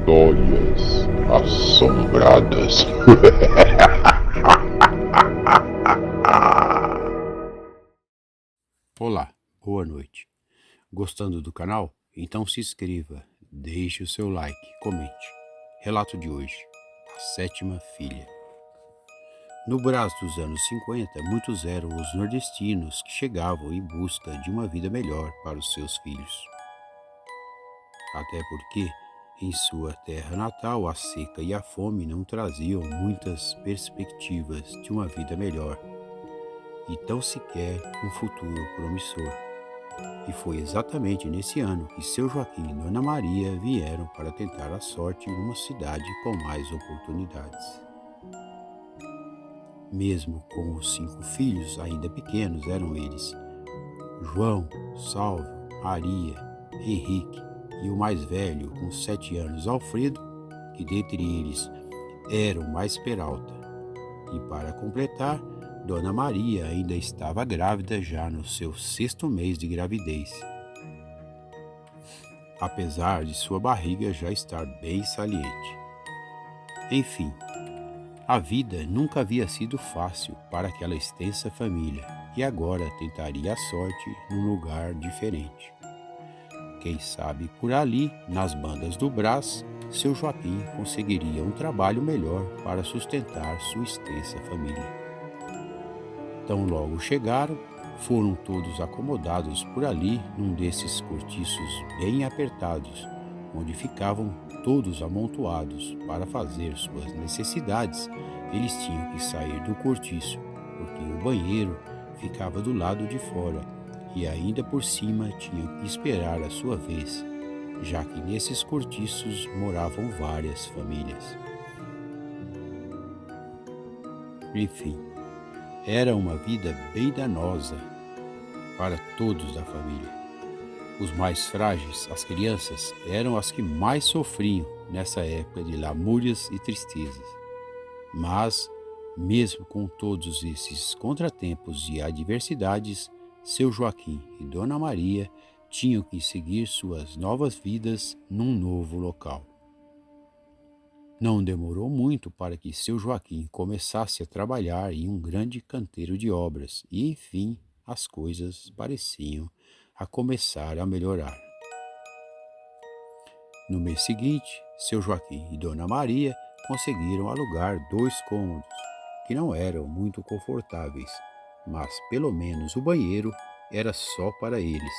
Histórias assombradas. Olá, boa noite. Gostando do canal? Então se inscreva, deixe o seu like, comente. Relato de hoje: a sétima filha. No Brás dos anos 50, muitos eram os nordestinos que chegavam em busca de uma vida melhor para os seus filhos. Até porque, em sua terra natal, a seca e a fome não traziam muitas perspectivas de uma vida melhor, e tão sequer um futuro promissor. E foi exatamente nesse ano que seu Joaquim e Dona Maria vieram para tentar a sorte numa cidade com mais oportunidades. Mesmo com os 5 filhos ainda pequenos, eram eles João, Salvo, Maria, Henrique e o mais velho, com 7 anos, Alfredo, que dentre eles era o mais peralta. E para completar, Dona Maria ainda estava grávida já no seu 6º mês de gravidez, apesar de sua barriga já estar bem saliente. Enfim, a vida nunca havia sido fácil para aquela extensa família e agora tentaria a sorte num lugar diferente. Quem sabe por ali, nas bandas do Brás, seu Joaquim conseguiria um trabalho melhor para sustentar sua extensa família. Tão logo chegaram, foram todos acomodados por ali num desses cortiços bem apertados, onde ficavam todos amontoados para fazer suas necessidades. Eles tinham que sair do cortiço, porque o banheiro ficava do lado de fora e ainda por cima tinham que esperar a sua vez, já que nesses cortiços moravam várias famílias. Enfim, era uma vida bem danosa para todos da família. Os mais frágeis, as crianças, eram as que mais sofriam nessa época de lamúrias e tristezas. Mas, mesmo com todos esses contratempos e adversidades, seu Joaquim e Dona Maria tinham que seguir suas novas vidas num novo local. Não demorou muito para que seu Joaquim começasse a trabalhar em um grande canteiro de obras e, enfim, as coisas pareciam a começar a melhorar. No mês seguinte, seu Joaquim e Dona Maria conseguiram alugar 2 cômodos, que não eram muito confortáveis, mas pelo menos o banheiro era só para eles,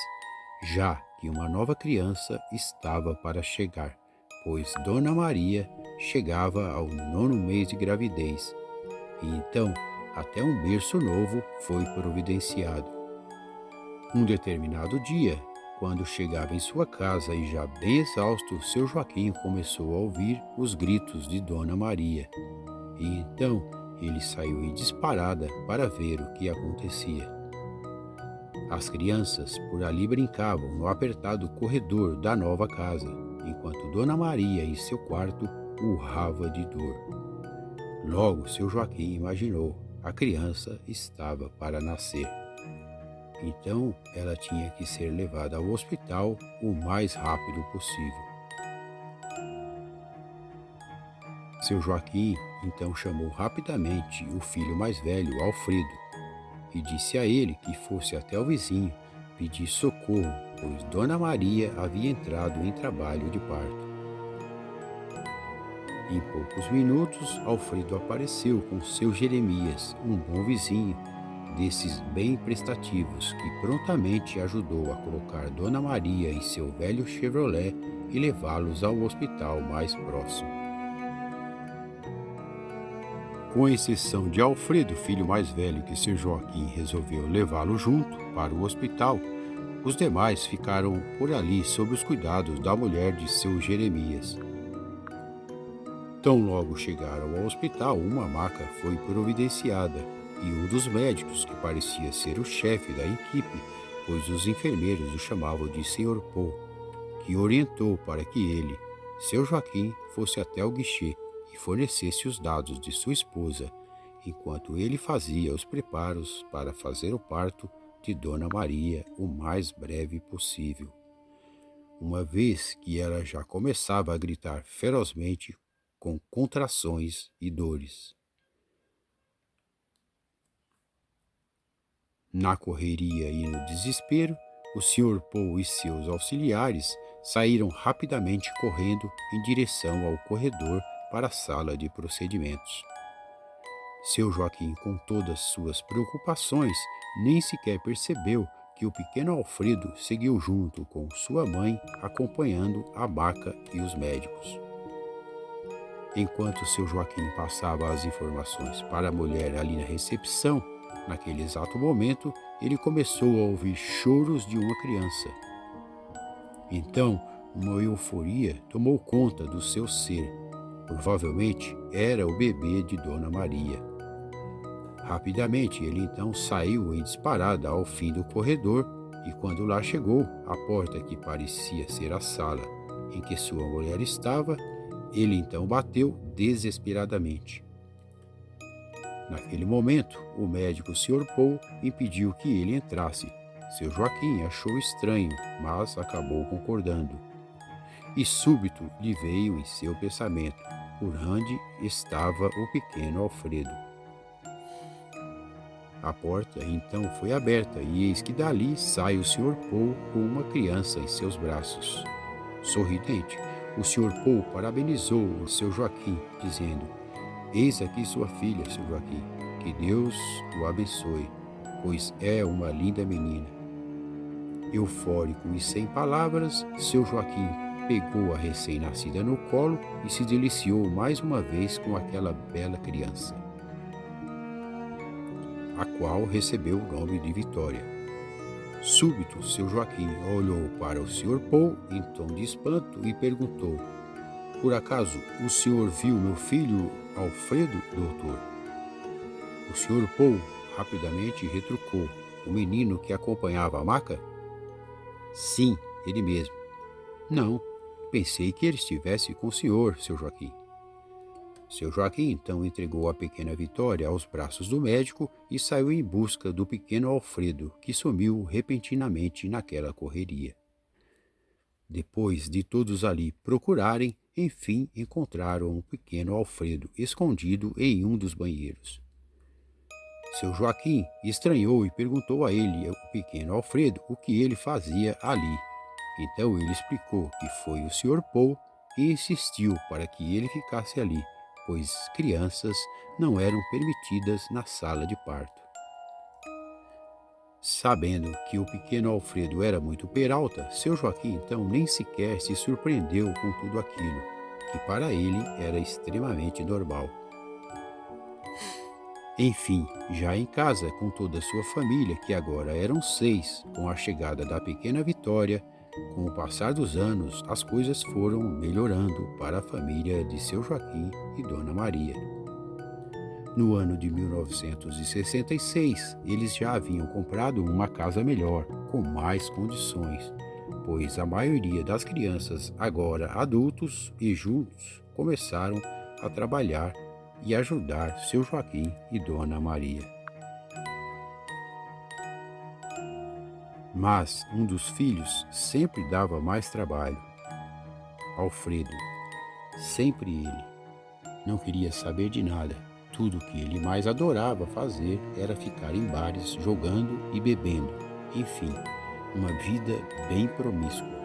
já que uma nova criança estava para chegar, pois Dona Maria chegava ao 9º mês de gravidez, e então até um berço novo foi providenciado. Um determinado dia, quando chegava em sua casa e já bem exausto, seu Joaquim começou a ouvir os gritos de Dona Maria, e então ele saiu em disparada para ver o que acontecia. As crianças por ali brincavam no apertado corredor da nova casa, enquanto Dona Maria em seu quarto urrava de dor. Logo seu Joaquim imaginou: a criança estava para nascer. Então ela tinha que ser levada ao hospital o mais rápido possível. Seu Joaquim então chamou rapidamente o filho mais velho, Alfredo, e disse a ele que fosse até o vizinho pedir socorro, pois Dona Maria havia entrado em trabalho de parto. Em poucos minutos, Alfredo apareceu com seu Jeremias, um bom vizinho, desses bem prestativos, que prontamente ajudou a colocar Dona Maria em seu velho Chevrolet e levá-los ao hospital mais próximo. Com exceção de Alfredo, filho mais velho, que seu Joaquim resolveu levá-lo junto para o hospital, os demais ficaram por ali sob os cuidados da mulher de seu Jeremias. Tão logo chegaram ao hospital, uma maca foi providenciada e um dos médicos, que parecia ser o chefe da equipe, pois os enfermeiros o chamavam de Sr. Paul, que orientou para que ele, seu Joaquim, fosse até o guichê e fornecesse os dados de sua esposa, enquanto ele fazia os preparos para fazer o parto de Dona Maria o mais breve possível. uma vez que ela já começava a gritar ferozmente com contrações e dores. Na correria e no desespero, o Sr. Paul e seus auxiliares saíram rapidamente correndo em direção ao corredor para a sala de procedimentos. Seu Joaquim, com todas suas preocupações, nem sequer percebeu que o pequeno Alfredo seguiu junto com sua mãe, acompanhando a maca e os médicos. Enquanto seu Joaquim passava as informações para a mulher ali na recepção, naquele exato momento, ele começou a ouvir choros de uma criança. Então, uma euforia tomou conta do seu ser. Provavelmente era o bebê de Dona Maria. Rapidamente, ele então saiu em disparada ao fim do corredor e, quando lá chegou, à porta que parecia ser a sala em que sua mulher estava, ele então bateu desesperadamente. Naquele momento, o médico Sr. Paul impediu que ele entrasse. Seu Joaquim achou estranho, mas acabou concordando. E súbito lhe veio em seu pensamento por onde estava o pequeno Alfredo. A porta então foi aberta e eis que dali sai o Sr. Paul com uma criança em seus braços. Sorridente, o Sr. Paul parabenizou o seu Joaquim, dizendo: "Eis aqui sua filha, seu Joaquim. Que Deus o abençoe, pois é uma linda menina." Eufórico e sem palavras, seu Joaquim pegou a recém-nascida no colo e se deliciou mais uma vez com aquela bela criança, a qual recebeu o nome de Vitória. Súbito, seu Joaquim olhou para o Sr. Paul em tom de espanto e perguntou: "Por acaso o senhor viu meu filho Alfredo, doutor?" O Sr. Paul rapidamente retrucou: "O menino que acompanhava a maca?" "Sim, ele mesmo." "Não, pensei que ele estivesse com o senhor, seu Joaquim." Seu Joaquim então entregou a pequena Vitória aos braços do médico e saiu em busca do pequeno Alfredo, que sumiu repentinamente naquela correria. Depois de todos ali procurarem, enfim encontraram o pequeno Alfredo escondido em um dos banheiros. Seu Joaquim estranhou e perguntou a ele, o pequeno Alfredo, o que ele fazia ali. Então ele explicou que foi o Sr. Paul e insistiu para que ele ficasse ali, pois crianças não eram permitidas na sala de parto. Sabendo que o pequeno Alfredo era muito peralta, seu Joaquim então nem sequer se surpreendeu com tudo aquilo, que para ele era extremamente normal. Enfim, já em casa, com toda a sua família, que agora eram 6, com a chegada da pequena Vitória, com o passar dos anos, as coisas foram melhorando para a família de seu Joaquim e Dona Maria. No ano de 1966, eles já haviam comprado uma casa melhor, com mais condições, pois a maioria das crianças, agora adultos e juntos, começaram a trabalhar e ajudar seu Joaquim e Dona Maria. Mas um dos filhos sempre dava mais trabalho. Alfredo, sempre ele. Não queria saber de nada. Tudo que ele mais adorava fazer era ficar em bares jogando e bebendo. Enfim, uma vida bem promíscua.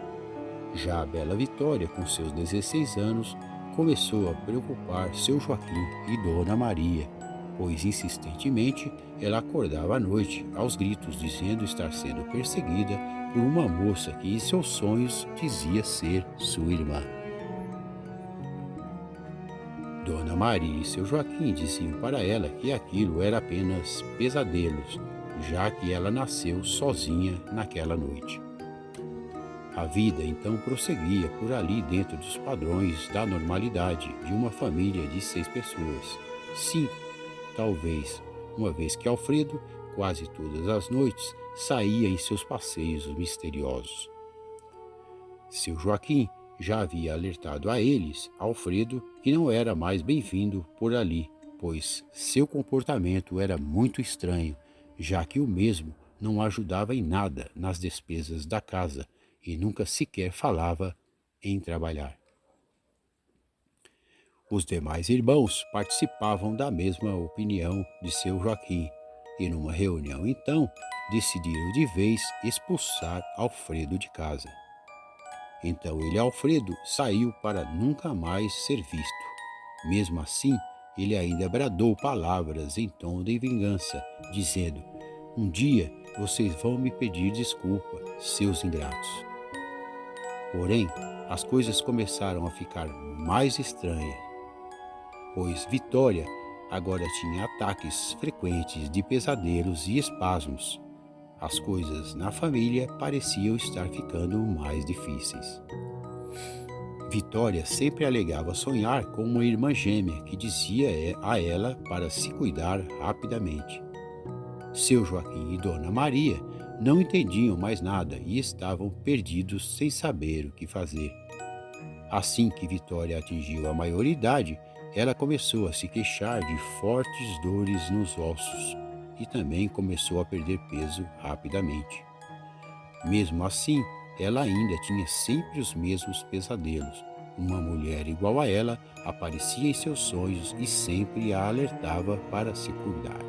Já a bela Vitória, com seus 16 anos, começou a preocupar seu Joaquim e Dona Maria, pois insistentemente ela acordava à noite aos gritos dizendo estar sendo perseguida por uma moça que em seus sonhos dizia ser sua irmã. Dona Maria e seu Joaquim diziam para ela que aquilo era apenas pesadelos, já que ela nasceu sozinha naquela noite. A vida então prosseguia por ali dentro dos padrões da normalidade de uma família de 6 pessoas. 5, talvez, uma vez que Alfredo, quase todas as noites, saía em seus passeios misteriosos. Seu Joaquim já havia alertado a eles, Alfredo, que não era mais bem-vindo por ali, pois seu comportamento era muito estranho, já que o mesmo não ajudava em nada nas despesas da casa e nunca sequer falava em trabalhar. Os demais irmãos participavam da mesma opinião de seu Joaquim e, numa reunião então, decidiram de vez expulsar Alfredo de casa. Então Alfredo, saiu para nunca mais ser visto. Mesmo assim, ele ainda bradou palavras em tom de vingança, dizendo: "Um dia vocês vão me pedir desculpa, seus ingratos." Porém, as coisas começaram a ficar mais estranhas, pois Vitória agora tinha ataques frequentes de pesadelos e espasmos. As coisas na família pareciam estar ficando mais difíceis. Vitória sempre alegava sonhar com uma irmã gêmea que dizia a ela para se cuidar rapidamente. Seu Joaquim e Dona Maria não entendiam mais nada e estavam perdidos sem saber o que fazer. Assim que Vitória atingiu a maioridade, ela começou a se queixar de fortes dores nos ossos e também começou a perder peso rapidamente. Mesmo assim, ela ainda tinha sempre os mesmos pesadelos. Uma mulher igual a ela aparecia em seus sonhos e sempre a alertava para se cuidar.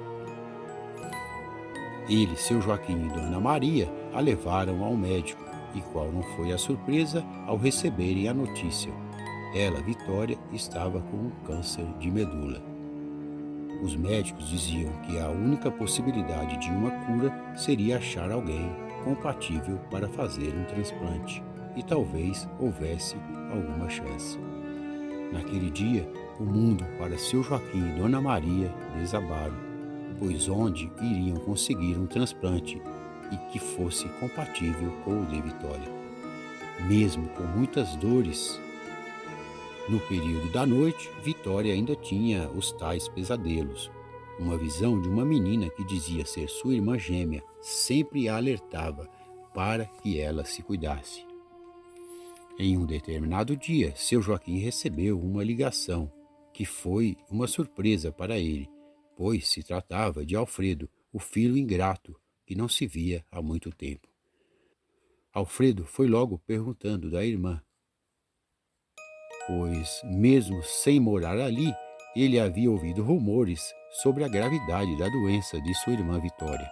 Ele, seu Joaquim e Dona Maria a levaram ao médico, e qual não foi a surpresa ao receberem a notícia. Ela, Vitória, estava com um câncer de medula. Os médicos diziam que a única possibilidade de uma cura seria achar alguém compatível para fazer um transplante, e talvez houvesse alguma chance. Naquele dia, o mundo para seu Joaquim e Dona Maria desabaram, pois onde iriam conseguir um transplante e que fosse compatível com o de Vitória? Mesmo com muitas dores, no período da noite, Vitória ainda tinha os tais pesadelos. Uma visão de uma menina que dizia ser sua irmã gêmea sempre a alertava para que ela se cuidasse. Em um determinado dia, seu Joaquim recebeu uma ligação, que foi uma surpresa para ele, pois se tratava de Alfredo, o filho ingrato, que não se via há muito tempo. Alfredo foi logo perguntando da irmã, pois, mesmo sem morar ali, ele havia ouvido rumores sobre a gravidade da doença de sua irmã Vitória.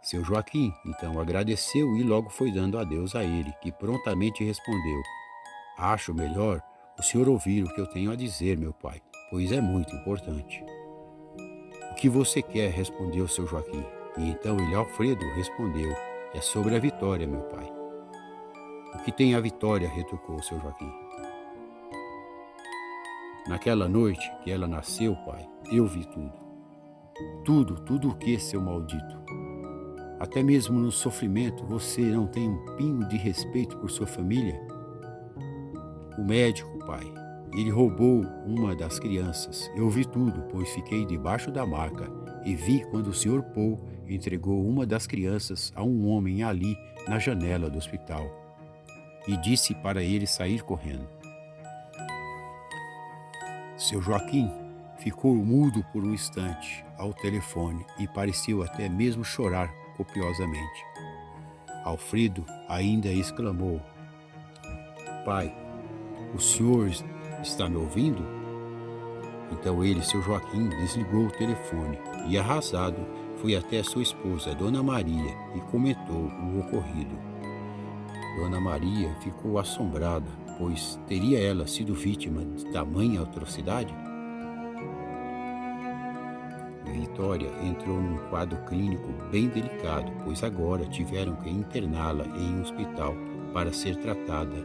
Seu Joaquim, então, agradeceu e logo foi dando adeus a ele, que prontamente respondeu: "Acho melhor o senhor ouvir o que eu tenho a dizer, meu pai, pois é muito importante." "O que você quer?" respondeu seu Joaquim. E então Alfredo respondeu: "É sobre a Vitória, meu pai." "O que tem a Vitória?" retrucou seu Joaquim. "Naquela noite que ela nasceu, pai, eu vi tudo. Tudo o que, seu maldito? Até mesmo no sofrimento você não tem um pingo de respeito por sua família? O médico, pai, ele roubou uma das crianças. Eu vi tudo, pois fiquei debaixo da maca e vi quando o Sr. Paul entregou uma das crianças a um homem ali na janela do hospital e disse para ele sair correndo." Seu Joaquim ficou mudo por um instante ao telefone e pareceu até mesmo chorar copiosamente. Alfredo ainda exclamou: "Pai, o senhor está me ouvindo?" Então ele, seu Joaquim, desligou o telefone e, arrasado, foi até sua esposa, Dona Maria, e comentou o ocorrido. Dona Maria ficou assombrada, pois teria ela sido vítima de tamanha atrocidade? Vitória entrou num quadro clínico bem delicado, pois agora tiveram que interná-la em um hospital para ser tratada,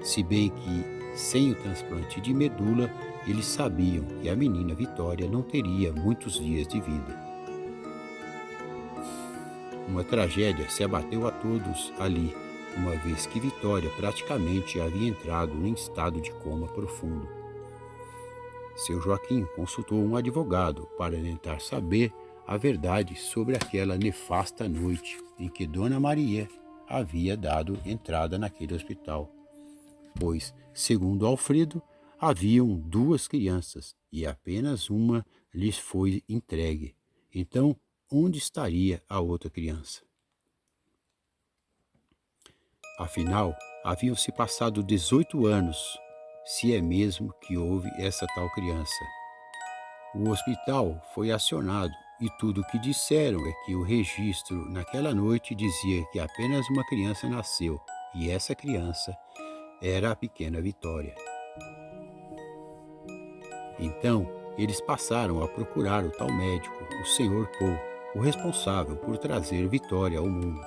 se bem que, sem o transplante de medula, eles sabiam que a menina Vitória não teria muitos dias de vida. Uma tragédia se abateu a todos ali, uma vez que Vitória praticamente havia entrado em estado de coma profundo. Seu Joaquim consultou um advogado para tentar saber a verdade sobre aquela nefasta noite em que Dona Maria havia dado entrada naquele hospital, pois, segundo Alfredo, haviam 2 crianças e apenas uma lhes foi entregue. Então, onde estaria a outra criança? Afinal, haviam se passado 18 anos, se é mesmo que houve essa tal criança. O hospital foi acionado e tudo o que disseram é que o registro naquela noite dizia que apenas uma criança nasceu e essa criança era a pequena Vitória. Então, eles passaram a procurar o tal médico, o Sr. Paul, o responsável por trazer Vitória ao mundo.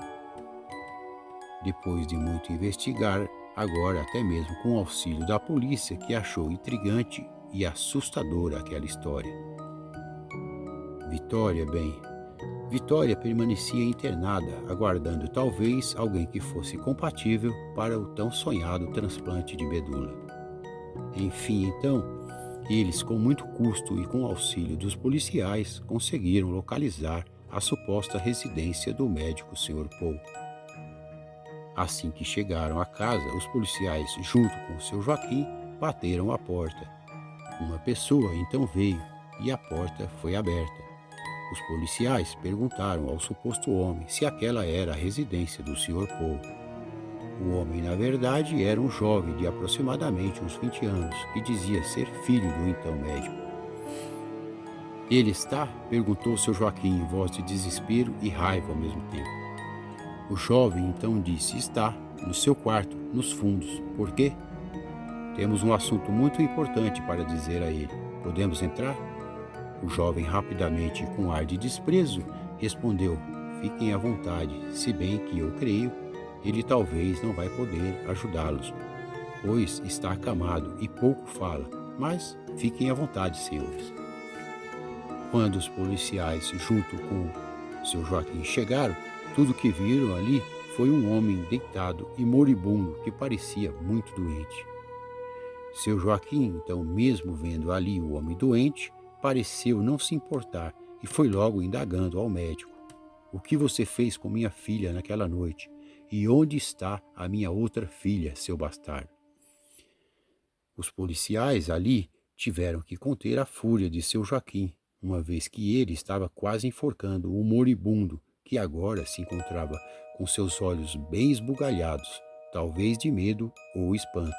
Depois de muito investigar, agora até mesmo com o auxílio da polícia, que achou intrigante e assustadora aquela história. Vitória permanecia internada, aguardando talvez alguém que fosse compatível para o tão sonhado transplante de medula. Enfim, então, eles, com muito custo e com o auxílio dos policiais, conseguiram localizar a suposta residência do médico Sr. Paul. Assim que chegaram à casa, os policiais, junto com o seu Joaquim, bateram à porta. Uma pessoa então veio e a porta foi aberta. Os policiais perguntaram ao suposto homem se aquela era a residência do Sr. Paul. O homem, na verdade, era um jovem de aproximadamente uns 20 anos, que dizia ser filho do então médico. Ele está? Perguntou seu Joaquim em voz de desespero e raiva ao mesmo tempo. O jovem então disse: está, no seu quarto, nos fundos. Por quê? Temos um assunto muito importante para dizer a ele. Podemos entrar? O jovem rapidamente, com ar de desprezo, respondeu: fiquem à vontade, se bem que eu creio, ele talvez não vai poder ajudá-los, pois está acamado e pouco fala, mas fiquem à vontade, senhores. Quando os policiais, junto com seu Joaquim, chegaram, tudo que viram ali foi um homem deitado e moribundo que parecia muito doente. Seu Joaquim, então, mesmo vendo ali o homem doente, pareceu não se importar e foi logo indagando ao médico: o que você fez com minha filha naquela noite? E onde está a minha outra filha, seu bastardo? Os policiais ali tiveram que conter a fúria de seu Joaquim, uma vez que ele estava quase enforcando o moribundo, que agora se encontrava com seus olhos bem esbugalhados, talvez de medo ou espanto.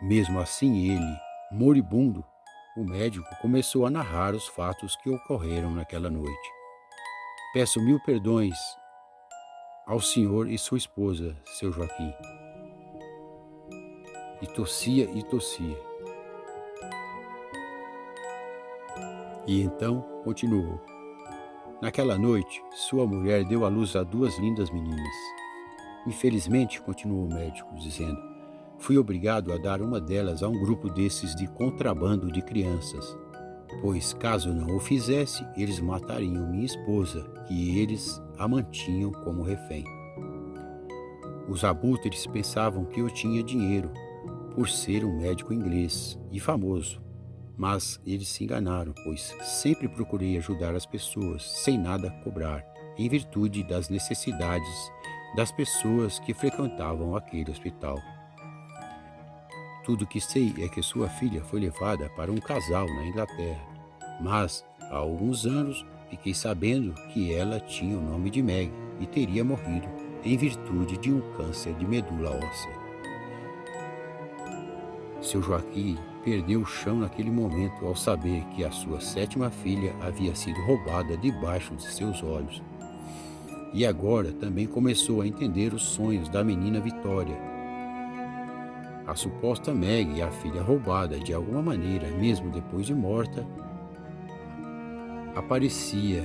Mesmo assim, ele, moribundo, o médico começou a narrar os fatos que ocorreram naquela noite. Peço 1000 perdões ao senhor e sua esposa, seu Joaquim. E tossia e tossia. E então continuou. Naquela noite, sua mulher deu à luz a 2 lindas meninas. Infelizmente, continuou o médico, dizendo, fui obrigado a dar uma delas a um grupo desses de contrabando de crianças, pois caso não o fizesse, eles matariam minha esposa, que eles a mantinham como refém. Os abutres pensavam que eu tinha dinheiro, por ser um médico inglês e famoso, mas eles se enganaram, pois sempre procurei ajudar as pessoas sem nada cobrar, em virtude das necessidades das pessoas que frequentavam aquele hospital. Tudo que sei é que sua filha foi levada para um casal na Inglaterra, mas há alguns anos fiquei sabendo que ela tinha o nome de Meg e teria morrido em virtude de um câncer de medula óssea. Seu Joaquim perdeu o chão naquele momento ao saber que a sua 7ª filha havia sido roubada debaixo de seus olhos. E agora também começou a entender os sonhos da menina Vitória. A suposta Meg, a filha roubada de alguma maneira, mesmo depois de morta, aparecia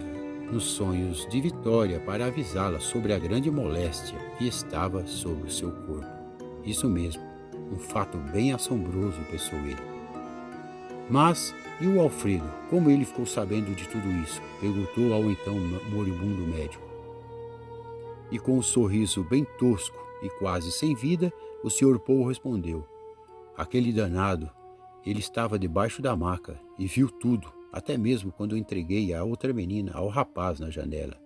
nos sonhos de Vitória para avisá-la sobre a grande moléstia que estava sobre o seu corpo. Isso mesmo, um fato bem assombroso, pensou ele. Mas, e o Alfredo, como ele ficou sabendo de tudo isso? Perguntou ao então moribundo médico. E com um sorriso bem tosco e quase sem vida, o Sr. Paul respondeu. Aquele danado, ele estava debaixo da maca e viu tudo, até mesmo quando eu entreguei a outra menina ao rapaz na janela.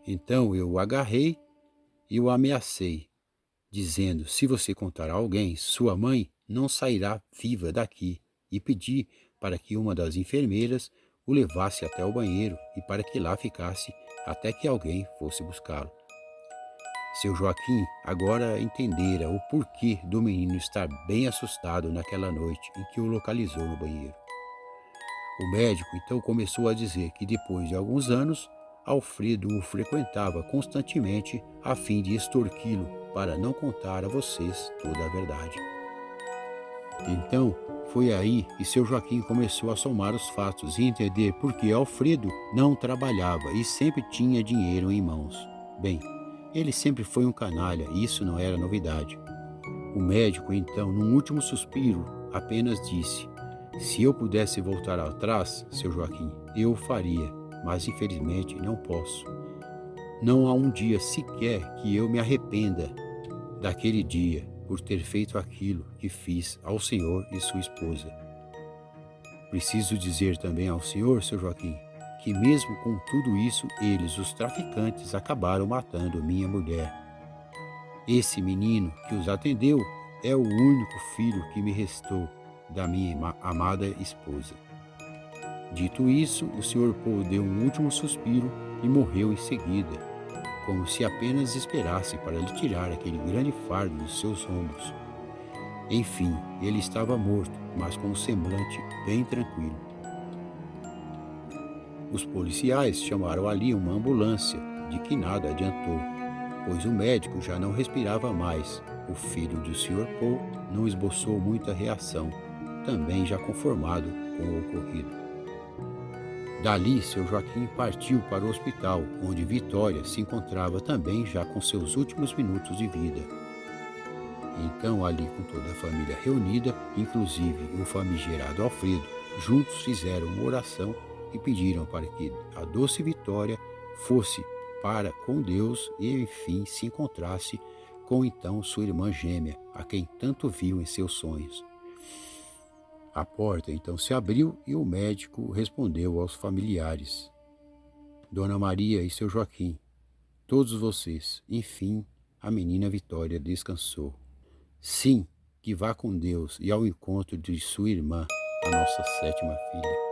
Então eu o agarrei e o ameacei, dizendo, se você contar a alguém, sua mãe não sairá viva daqui, e pedi para que uma das enfermeiras o levasse até o banheiro e para que lá ficasse até que alguém fosse buscá-lo. Seu Joaquim agora entendera o porquê do menino estar bem assustado naquela noite em que o localizou no banheiro. O médico então começou a dizer que depois de alguns anos, Alfredo o frequentava constantemente a fim de extorquí-lo para não contar a vocês toda a verdade. Então, foi aí que seu Joaquim começou a somar os fatos e entender por que Alfredo não trabalhava e sempre tinha dinheiro em mãos. Bem, ele sempre foi um canalha e isso não era novidade. O médico, então, num último suspiro, apenas disse: se eu pudesse voltar atrás, seu Joaquim, eu o faria, mas infelizmente não posso. Não há um dia sequer que eu me arrependa daquele dia por ter feito aquilo que fiz ao senhor e sua esposa. Preciso dizer também ao senhor, seu Joaquim, que mesmo com tudo isso, eles, os traficantes, acabaram matando minha mulher. Esse menino que os atendeu é o único filho que me restou da minha amada esposa. Dito isso, o Sr. Paul deu um último suspiro e morreu em seguida, como se apenas esperasse para lhe tirar aquele grande fardo dos seus ombros. Enfim, ele estava morto, mas com um semblante bem tranquilo. Os policiais chamaram ali uma ambulância, de que nada adiantou, pois o médico já não respirava mais. O filho do Sr. Paul não esboçou muita reação, também já conformado com o ocorrido. Dali, seu Joaquim partiu para o hospital, onde Vitória se encontrava também já com seus últimos minutos de vida. Então, ali com toda a família reunida, inclusive o famigerado Alfredo, juntos fizeram uma oração e pediram para que a doce Vitória fosse para com Deus e, enfim, se encontrasse com então sua irmã gêmea, a quem tanto viu em seus sonhos. A porta então se abriu e o médico respondeu aos familiares: Dona Maria e seu Joaquim, todos vocês, enfim, a menina Vitória descansou. Sim, que vá com Deus e ao encontro de sua irmã, a nossa sétima filha.